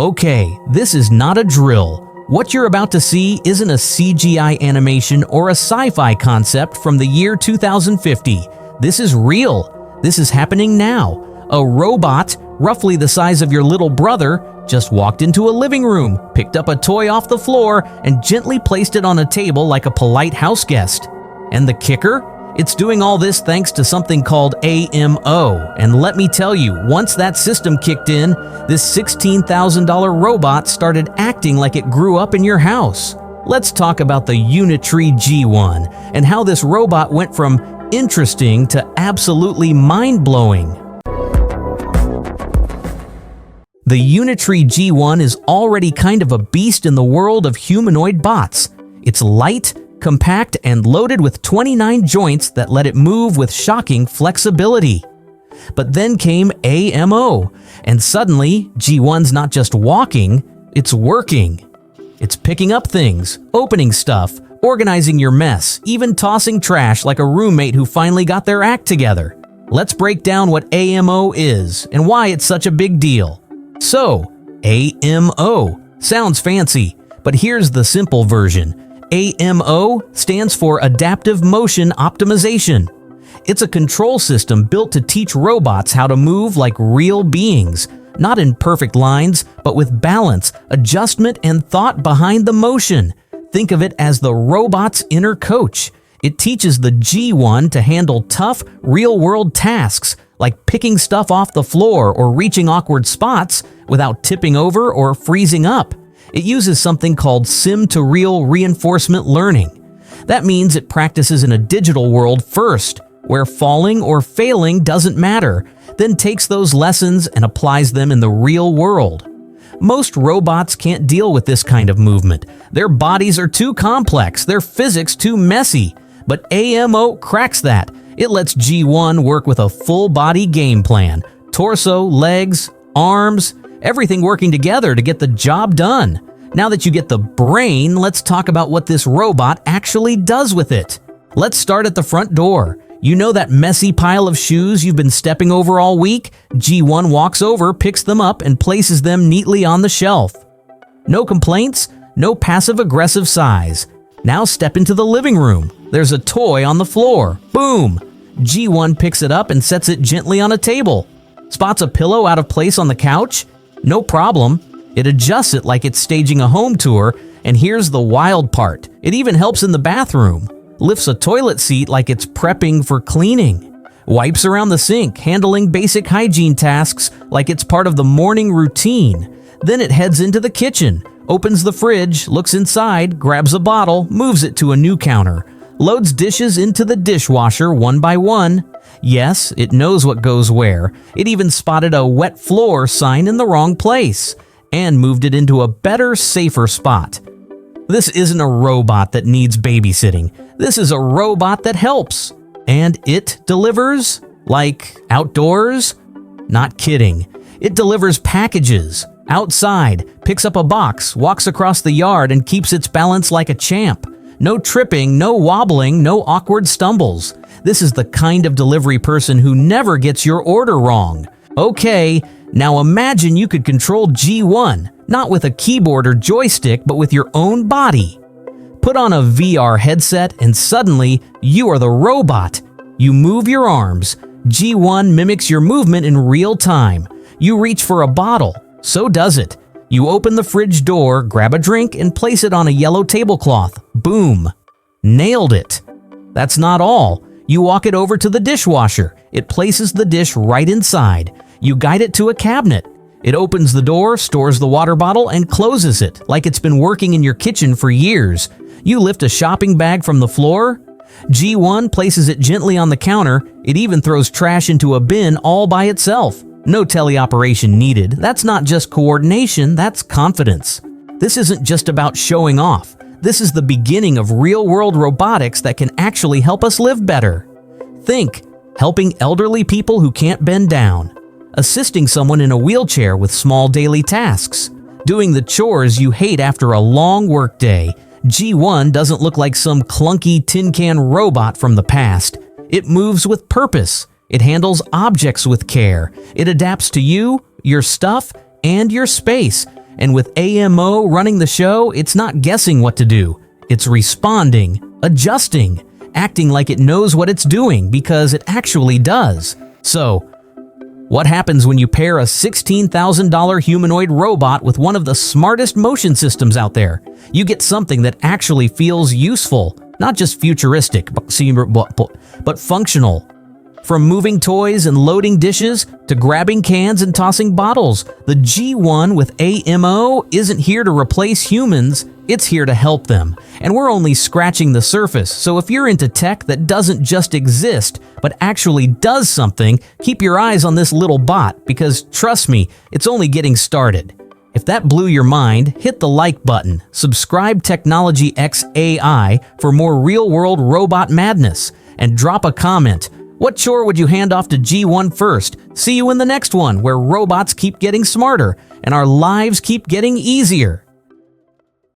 Okay, this is not a drill. What you're about to see isn't a CGI animation or a sci-fi concept from the year 2050. This is real. This is happening now. A robot, roughly the size of your little brother, just walked into a living room, picked up a toy off the floor, and gently placed it on a table like a polite house guest. And the kicker? It's doing all this thanks to something called AMO. And let me tell you, once that system kicked in, this $16,000 robot started acting like it grew up in your house. Let's talk about the Unitree G1 and how this robot went from interesting to absolutely mind-blowing. The Unitree G1 is already kind of a beast in the world of humanoid bots. It's light, compact, and loaded with 29 joints that let it move with shocking flexibility. But then came AMO, and suddenly G1's not just walking, it's working. It's picking up things, opening stuff, organizing your mess, even tossing trash like a roommate who finally got their act together. Let's break down what AMO is and why it's such a big deal. So, AMO sounds fancy, but here's the simple version. AMO stands for Adaptive Motion Optimization. It's a control system built to teach robots how to move like real beings, not in perfect lines, but with balance, adjustment, and thought behind the motion. Think of it as the robot's inner coach. It teaches the G1 to handle tough, real-world tasks, like picking stuff off the floor or reaching awkward spots without tipping over or freezing up. It uses something called sim-to-real reinforcement learning. That means it practices in a digital world first, where falling or failing doesn't matter, then takes those lessons and applies them in the real world. Most robots can't deal with this kind of movement. Their bodies are too complex, their physics too messy. But AMO cracks that. It lets G1 work with a full-body game plan. Torso, legs, arms, everything working together to get the job done. Now that you get the brain, let's talk about what this robot actually does with it. Let's start at the front door. You know that messy pile of shoes you've been stepping over all week? G1 walks over, picks them up, and places them neatly on the shelf. No complaints, no passive-aggressive sighs. Now step into the living room. There's a toy on the floor. Boom! G1 picks it up and sets it gently on a table. Spots a pillow out of place on the couch? No problem. It adjusts it like it's staging a home tour, and here's the wild part. It even helps in the bathroom. Lifts a toilet seat like it's prepping for cleaning. Wipes around the sink, handling basic hygiene tasks like it's part of the morning routine. Then it heads into the kitchen, opens the fridge, looks inside, grabs a bottle, moves it to a new counter, loads dishes into the dishwasher one by one. Yes, it knows what goes where. It even spotted a wet floor sign in the wrong place and moved it into a better, safer spot. This isn't a robot that needs babysitting. This is a robot that helps. And it delivers? Like outdoors? Not kidding. It delivers packages. Outside, picks up a box, walks across the yard, and keeps its balance like a champ. No tripping, no wobbling, no awkward stumbles. This is the kind of delivery person who never gets your order wrong. Okay, now imagine you could control G1, not with a keyboard or joystick, but with your own body. Put on a VR headset and suddenly you are the robot. You move your arms. G1 mimics your movement in real time. You reach for a bottle. So does it. You open the fridge door, grab a drink, and place it on a yellow tablecloth. Boom. Nailed it. That's not all. You walk it over to the dishwasher. It places the dish right inside. You guide it to a cabinet. It opens the door, stores the water bottle, and closes it like it's been working in your kitchen for years. You lift a shopping bag from the floor. G1 places it gently on the counter. It even throws trash into a bin all by itself. No teleoperation needed. That's not just coordination, that's confidence. This isn't just about showing off. This is the beginning of real-world robotics that can actually help us live better. Think, helping elderly people who can't bend down, assisting someone in a wheelchair with small daily tasks, doing the chores you hate after a long workday. G1 doesn't look like some clunky tin can robot from the past. It moves with purpose. It handles objects with care. It adapts to you, your stuff, and your space. And with AMO running the show, it's not guessing what to do. It's responding, adjusting, acting like it knows what it's doing because it actually does. So, what happens when you pair a $16,000 humanoid robot with one of the smartest motion systems out there? You get something that actually feels useful, not just futuristic, but functional. From moving toys and loading dishes to grabbing cans and tossing bottles, the G1 with AMO isn't here to replace humans, it's here to help them. And we're only scratching the surface, so if you're into tech that doesn't just exist, but actually does something, keep your eyes on this little bot, because trust me, it's only getting started. If that blew your mind, hit the like button, subscribe Technology X AI for more real-world robot madness, and drop a comment. What chore would you hand off to G1 first? See you in the next one, where robots keep getting smarter and our lives keep getting easier.